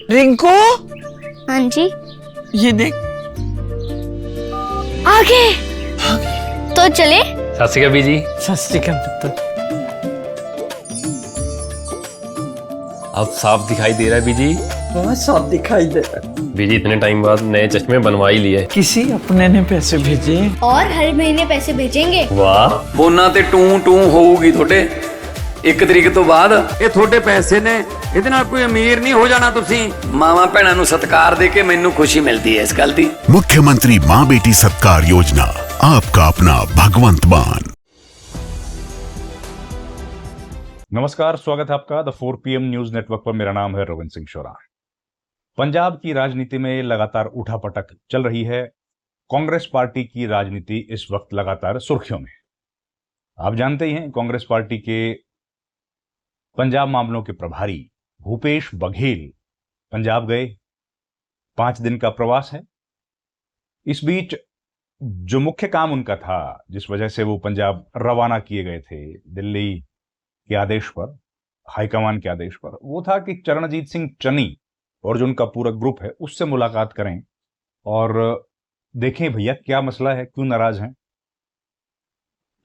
रिंकू, हाँ जी। ये देख। आगे तो चले। सत श्री अकाल बीजी। सत श्री अकाल पुत्र। अब साफ दिखाई दे रहा है बीजी। बहुत साफ दिखाई दे रहा है। बीजी इतने टाइम बाद नए चश्मे बनवा ही लिए। किसी अपने ने पैसे भेजे और हर महीने पैसे भेजेंगे। वाह। ਫੋਨਾਂ ਤੇ ਟੂ ਟੂ ਹੋਊਗੀ ਤੁਹਾਡੇ 1 ਤਰੀਕ ਤੋਂ ਬਾਅਦ। ਇਹ ਤੁਹਾਡੇ ਪੈਸੇ ਨੇ, ਇਹਦੇ ਨਾਲ ਕੋਈ ਅਮੀਰ ਨਹੀਂ ਹੋ ਜਾਣਾ ਤੁਸੀਂ। ਮਾਵਾਂ ਭੈਣਾਂ ਨੂੰ ਸਤਿਕਾਰ ਦੇ ਕੇ ਮੈਨੂੰ ਖੁਸ਼ੀ ਮਿਲਦੀ ਹੈ ਇਸ ਗੱਲ ਦੀ। मुख्यमंत्री माँ बेटी सत्कार योजना, आपका अपना भगवंत मान। नमस्कार, स्वागत है आपका द 4 PM न्यूज नेटवर्क पर। मेरा नाम है रविंद्र सिंह शोरा। पंजाब की राजनीति में लगातार उठापटक चल रही है। कांग्रेस पार्टी की राजनीति इस वक्त लगातार सुर्खियों में। आप जानते ही हैं, कांग्रेस पार्टी के पंजाब मामलों के प्रभारी भूपेश बघेल पंजाब गए। 5 दिन का प्रवास है। इस बीच जो मुख्य काम उनका था, जिस वजह से वो पंजाब रवाना किए गए थे दिल्ली के आदेश पर, हाईकमान के आदेश पर, वो था कि चरणजीत सिंह चन्नी और जो उनका पूरा ग्रुप है उससे मुलाकात करें और देखें भैया क्या मसला है, क्यों नाराज हैं।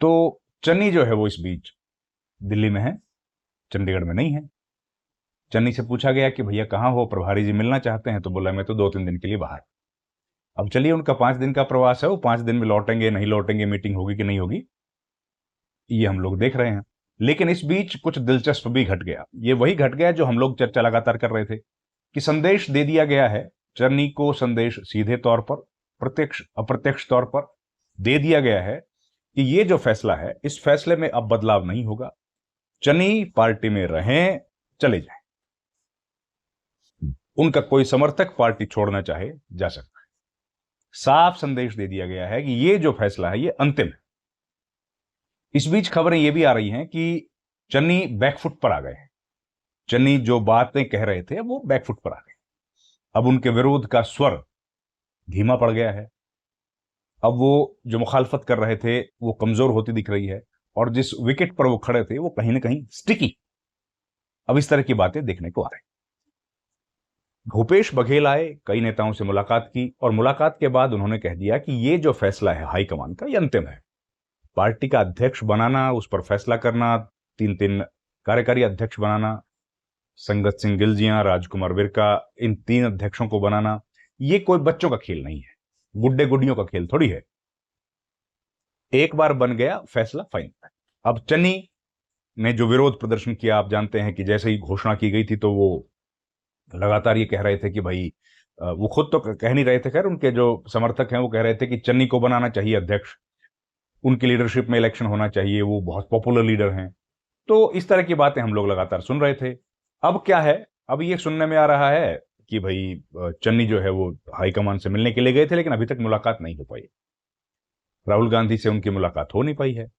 तो चन्नी जो है वो इस बीच दिल्ली में है, चंडीगढ़ में नहीं है। चन्नी से पूछा गया कि भैया कहाँ हो, प्रभारी जी मिलना चाहते हैं, तो बोला मैं तो 2-3 दिन के लिए बाहर। अब चलिए, उनका 5 दिन का प्रवास है, वो 5 दिन में लौटेंगे नहीं लौटेंगे, मीटिंग होगी कि नहीं होगी, ये हम लोग देख रहे हैं। लेकिन इस बीच कुछ दिलचस्प भी घट गया। ये वही घट गया जो हम लोग चर्चा लगातार कर रहे थे कि संदेश दे दिया गया है चन्नी को। संदेश सीधे तौर पर, प्रत्यक्ष अप्रत्यक्ष तौर पर दे दिया गया है कि ये जो फैसला है, इस फैसले में अब बदलाव नहीं होगा। चन्नी पार्टी में रहें, चले जाएं। उनका कोई समर्थक पार्टी छोड़ना चाहे जा सकता है। साफ संदेश दे दिया गया है कि ये जो फैसला है ये अंतिम है। इस बीच खबरें ये भी आ रही हैं कि चन्नी बैकफुट पर आ गए हैं। चन्नी जो बातें कह रहे थे वो बैकफुट पर आ गए। अब उनके विरोध का स्वर धीमा पड़ गया है। अब वो जो मुखालफत कर रहे थे वो कमजोर होती दिख रही है, और जिस विकेट पर वो खड़े थे वो कहीं ना कहीं स्टिकी। अब इस तरह की बातें देखने को आ रही। भूपेश बघेल आए, कई नेताओं से मुलाकात की, और मुलाकात के बाद उन्होंने कह दिया कि ये जो फैसला है हाईकमान का, ये अंतिम है। पार्टी का अध्यक्ष बनाना, उस पर फैसला करना, 3-3 कार्यकारी अध्यक्ष बनाना, संगत सिंह गिलजियां, राजकुमार विरका, इन 3 अध्यक्षों को बनाना, ये कोई बच्चों का खेल नहीं है, गुड्डे गुड्डियों का खेल थोड़ी है। एक बार बन गया फैसला, फाइनल है। अब चन्नी ने जो विरोध प्रदर्शन किया, आप जानते हैं कि जैसे ही घोषणा की गई थी तो वो लगातार ये कह रहे थे कि भाई, वो खुद तो कह नहीं रहे थे, खैर उनके जो समर्थक हैं वो कह रहे थे कि चन्नी को बनाना चाहिए अध्यक्ष, उनकी लीडरशिप में इलेक्शन होना चाहिए, वो बहुत पॉपुलर लीडर हैं। तो इस तरह की बातें हम लोग लगातार सुन रहे थे। अब क्या है, अब ये सुनने में आ रहा है कि भाई चन्नी जो है वो हाईकमान से मिलने के लिए गए थे, लेकिन अभी तक मुलाकात नहीं हो पाई। राहुल गांधी से उनकी मुलाकात हो नहीं पाई है।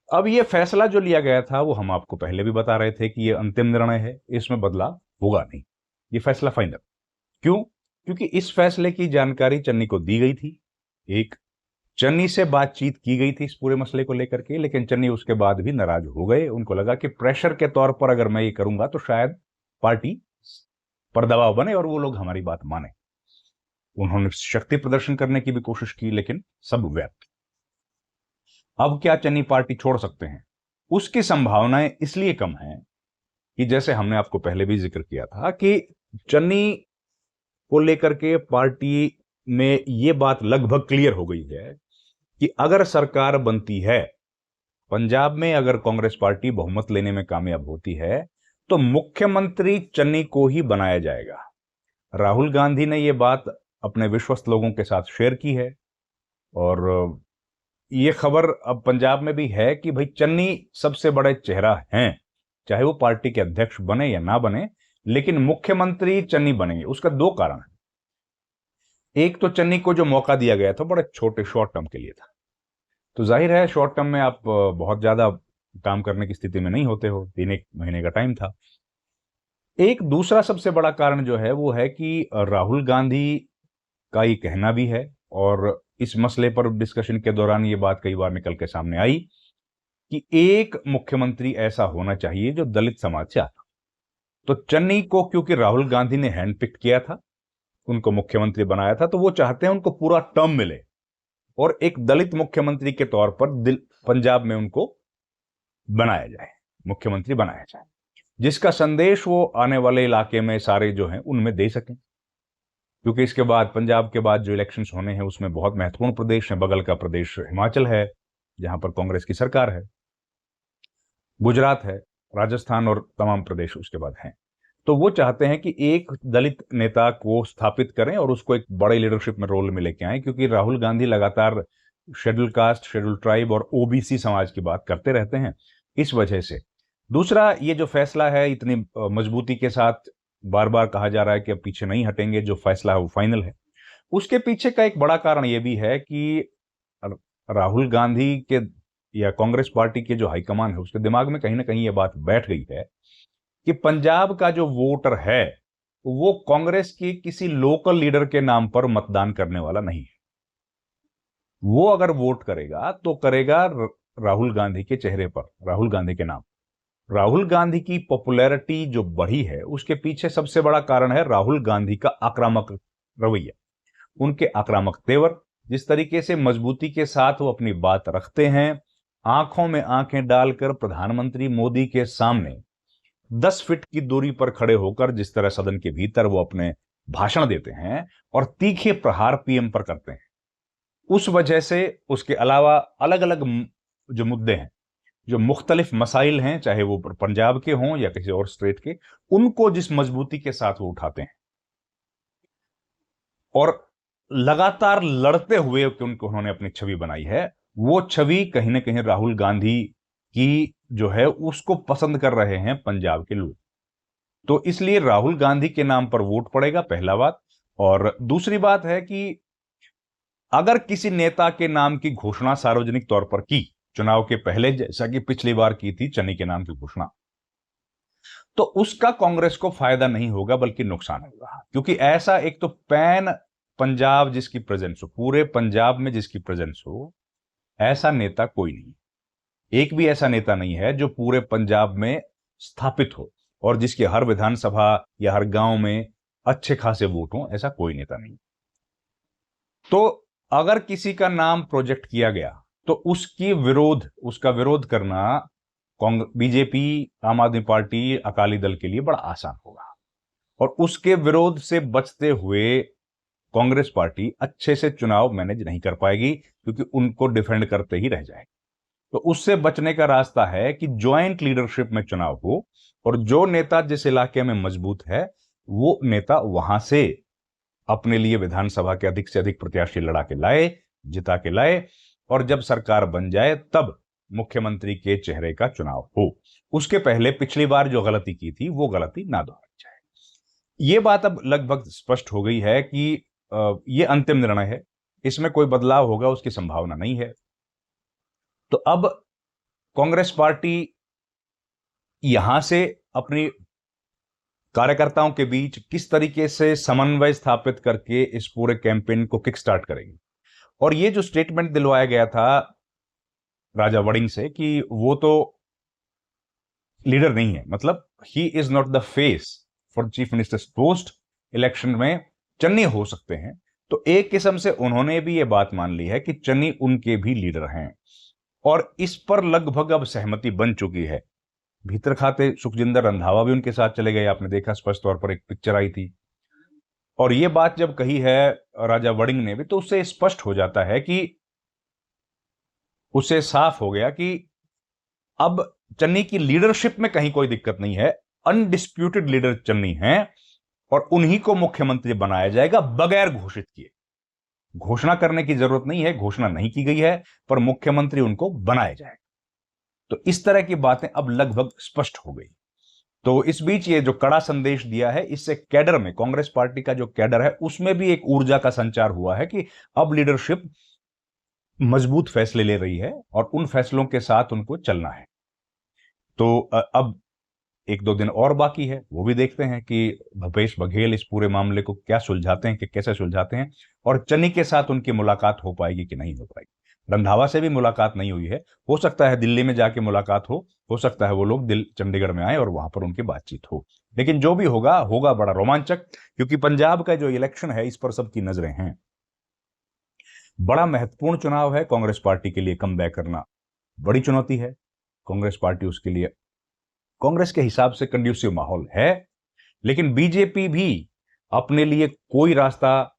अब ये फैसला जो लिया गया था वो हम आपको पहले भी बता रहे थे कि ये अंतिम निर्णय है, इसमें बदलाव होगा नहीं, ये फैसला फाइनल। क्यों? क्योंकि इस फैसले की जानकारी चन्नी को दी गई थी। एक चन्नी से बातचीत की गई थी इस पूरे मसले को लेकर के, लेकिन चन्नी उसके बाद भी नाराज हो गए। उनको लगा कि प्रेशर के तौर पर अगर मैं ये करूंगा तो शायद पार्टी पर दबाव बने और वो लोग हमारी बात माने। उन्होंने शक्ति प्रदर्शन करने की भी कोशिश की, लेकिन सब व्यर्थ। अब क्या चन्नी पार्टी छोड़ सकते हैं? उसकी संभावनाएं इसलिए कम हैं कि जैसे हमने आपको पहले भी जिक्र किया था कि चन्नी को लेकर के पार्टी में ये बात लगभग क्लियर हो गई है कि अगर सरकार बनती है पंजाब में, अगर कांग्रेस पार्टी बहुमत लेने में कामयाब होती है, तो मुख्यमंत्री चन्नी को ही बनाया जाएगा। राहुल गांधी ने ये बात अपने विश्वस्त लोगों के साथ शेयर की है, और ये खबर अब पंजाब में भी है कि भाई चन्नी सबसे बड़े चेहरा हैं, चाहे वो पार्टी के अध्यक्ष बने या ना बने, लेकिन मुख्यमंत्री चन्नी बनेंगे। उसका 2 कारण है। एक तो चन्नी को जो मौका दिया गया था बड़े छोटे शॉर्ट टर्म के लिए था, तो जाहिर है शॉर्ट टर्म में आप बहुत ज्यादा काम करने की स्थिति में नहीं होते हो, 3-1 महीने का टाइम था। एक दूसरा सबसे बड़ा कारण जो है वो है कि राहुल गांधी का ये कहना भी है, और इस मसले पर डिस्कशन के दौरान ये बात कई बार निकल के सामने आई कि एक मुख्यमंत्री ऐसा होना चाहिए जो दलित समाज से आता। तो चन्नी को क्योंकि राहुल गांधी ने हैंड पिक किया था, उनको मुख्यमंत्री बनाया था, तो वो चाहते हैं उनको पूरा टर्म मिले और एक दलित मुख्यमंत्री के तौर पर पंजाब में उनको बनाया जाए, मुख्यमंत्री बनाया जाए, जिसका संदेश वो आने वाले इलाके में सारे जो हैं उनमें दे सकें। क्योंकि इसके बाद पंजाब के बाद जो इलेक्शंस होने हैं उसमें बहुत महत्वपूर्ण प्रदेश है, बगल का प्रदेश हिमाचल है जहां पर कांग्रेस की सरकार है, गुजरात है, राजस्थान और तमाम प्रदेश उसके बाद हैं। तो वो चाहते हैं कि एक दलित नेता को स्थापित करें और उसको एक बड़े लीडरशिप में रोल में लेके आए, क्योंकि राहुल गांधी लगातार शेड्यूल कास्ट, शेड्यूल ट्राइब और ओबीसी समाज की बात करते रहते हैं, इस वजह से। दूसरा, ये जो फैसला है इतनी मजबूती के साथ बार बार कहा जा रहा है कि अब पीछे नहीं हटेंगे, जो फैसला है वो फाइनल है। उसके पीछे का एक बड़ा कारण ये भी है कि राहुल गांधी के या कांग्रेस पार्टी के जो हाईकमान है उसके दिमाग में कहीं ना कहीं ये बात बैठ गई है कि पंजाब का जो वोटर है वो कांग्रेस के किसी लोकल लीडर के नाम पर मतदान करने वाला नहीं है। वो अगर वोट करेगा तो करेगा राहुल गांधी के चेहरे पर, राहुल गांधी के नाम। राहुल गांधी की पॉपुलैरिटी जो बढ़ी है उसके पीछे सबसे बड़ा कारण है राहुल गांधी का आक्रामक रवैया, उनके आक्रामक तेवर, जिस तरीके से मजबूती के साथ वो अपनी बात रखते हैं, आंखों में आंखें डालकर प्रधानमंत्री मोदी के सामने 10 फीट की दूरी पर खड़े होकर जिस तरह सदन के भीतर वो अपने भाषण देते हैं और तीखे प्रहार पीएम पर करते हैं, उस वजह से उसके अलावा अलग अलग जो मुद्दे हैं, जो मुख्तलिफ मसाइल हैं, चाहे वो पंजाब के हों या किसी और स्टेट के, उनको जिस मजबूती के साथ वो उठाते हैं और लगातार लड़ते हुए उन्होंने अपनी छवि बनाई है, वो छवि कहीं ना कहीं राहुल गांधी की जो है उसको पसंद कर रहे हैं पंजाब के लोग। तो इसलिए राहुल गांधी के नाम पर वोट पड़ेगा, पहला बात। और दूसरी बात है कि अगर किसी नेता के नाम की घोषणा सार्वजनिक तौर पर की चुनाव के पहले, जैसा कि पिछली बार की थी चन्नी के नाम की घोषणा, तो उसका कांग्रेस को फायदा नहीं होगा बल्कि नुकसान होगा। क्योंकि ऐसा एक तो पैन पंजाब जिसकी प्रेजेंस हो, पूरे पंजाब में जिसकी प्रेजेंस हो, ऐसा नेता कोई नहीं, एक भी ऐसा नेता नहीं है जो पूरे पंजाब में स्थापित हो और जिसके हर विधानसभा या हर गांव में अच्छे खासे वोट हो, ऐसा कोई नेता नहीं। तो अगर किसी का नाम प्रोजेक्ट किया गया तो उसका विरोध करना बीजेपी, आम आदमी पार्टी, अकाली दल के लिए बड़ा आसान होगा और उसके विरोध से बचते हुए कांग्रेस पार्टी अच्छे से चुनाव मैनेज नहीं कर पाएगी, क्योंकि उनको डिफेंड करते ही रह जाएगी। तो उससे बचने का रास्ता है कि ज्वाइंट लीडरशिप में चुनाव हो और जो नेता जिस इलाके में मजबूत है वो नेता वहां से अपने लिए विधानसभा के अधिक से अधिक प्रत्याशी लड़ा के लाए, जिता के लाए, और जब सरकार बन जाए तब मुख्यमंत्री के चेहरे का चुनाव हो। उसके पहले पिछली बार जो गलती की थी वो गलती ना दोहराई जाए। ये बात अब लगभग स्पष्ट हो गई है कि ये अंतिम निर्णय है, इसमें कोई बदलाव होगा उसकी संभावना नहीं है। तो अब कांग्रेस पार्टी यहां से अपनी कार्यकर्ताओं के बीच किस तरीके से समन्वय स्थापित करके इस पूरे कैंपेन को किक स्टार्ट करेगी। और ये जो स्टेटमेंट दिलवाया गया था राजा वड़िंग से कि वो तो लीडर नहीं है, मतलब he is not the face for chief ministers post, election में चन्नी हो सकते हैं, तो एक किस्म से उन्होंने भी ये बात मान ली है कि चन्नी उनके भी लीडर हैं और इस पर लगभग अब सहमति बन चुकी है। भीतर खाते सुखजिंदर रंधावा भी उनके साथ चले गए, आपने देखा स्पष्ट तौर पर, एक पिक्चर आई थी। और ये बात जब कही है राजा वड़िंग ने भी, तो उससे स्पष्ट हो जाता है कि उससे साफ हो गया कि अब चन्नी की लीडरशिप में कहीं कोई दिक्कत नहीं है, अनडिस्प्यूटेड लीडर चन्नी हैं और उन्हीं को मुख्यमंत्री बनाया जाएगा बगैर घोषित किए। घोषणा करने की जरूरत नहीं है, घोषणा नहीं की गई है, पर मुख्यमंत्री उनको बनाया जाएगा। तो इस तरह की बातें अब लगभग स्पष्ट हो गई। तो इस बीच ये जो कड़ा संदेश दिया है, इससे कैडर में, कांग्रेस पार्टी का जो कैडर है उसमें भी एक ऊर्जा का संचार हुआ है कि अब लीडरशिप मजबूत फैसले ले रही है और उन फैसलों के साथ उनको चलना है। तो अब 1-2 दिन और बाकी है, वो भी देखते हैं कि भूपेश बघेल इस पूरे मामले को क्या सुलझाते हैं, कि कैसे सुलझाते हैं और चन्नी के साथ उनकी मुलाकात हो पाएगी कि नहीं हो पाएगी। रंधावा से भी मुलाकात नहीं हुई है। हो सकता है दिल्ली में जाके मुलाकात हो सकता है वो लोग चंडीगढ़ में आए और वहां पर उनकी बातचीत हो। लेकिन जो भी होगा बड़ा रोमांचक, क्योंकि पंजाब का जो इलेक्शन है इस पर सबकी नजरें हैं। बड़ा महत्वपूर्ण चुनाव है कांग्रेस पार्टी के लिए। कम बैक करना बड़ी चुनौती है कांग्रेस पार्टी, उसके लिए कांग्रेस के हिसाब से कंड्यूसिव माहौल है, लेकिन बीजेपी भी अपने लिए कोई रास्ता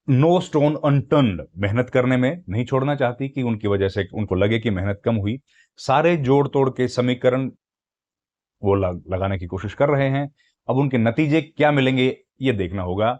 नो स्टोन अनटर्न्ड मेहनत करने में नहीं छोड़ना चाहती कि उनकी वजह से उनको लगे कि मेहनत कम हुई। सारे जोड़ तोड़ के समीकरण वो लगाने की कोशिश कर रहे हैं। अब उनके नतीजे क्या मिलेंगे ये देखना होगा।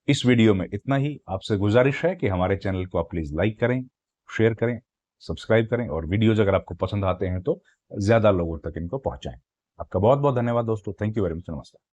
इस वीडियो में इतना ही। आपसे गुजारिश है कि हमारे चैनल को आप प्लीज लाइक करें, शेयर करें, सब्सक्राइब करें और वीडियोज अगर आपको पसंद आते हैं तो ज्यादा लोगों तक इनको पहुंचाएं। आपका बहुत बहुत धन्यवाद दोस्तों। Thank you very much. नमस्कार।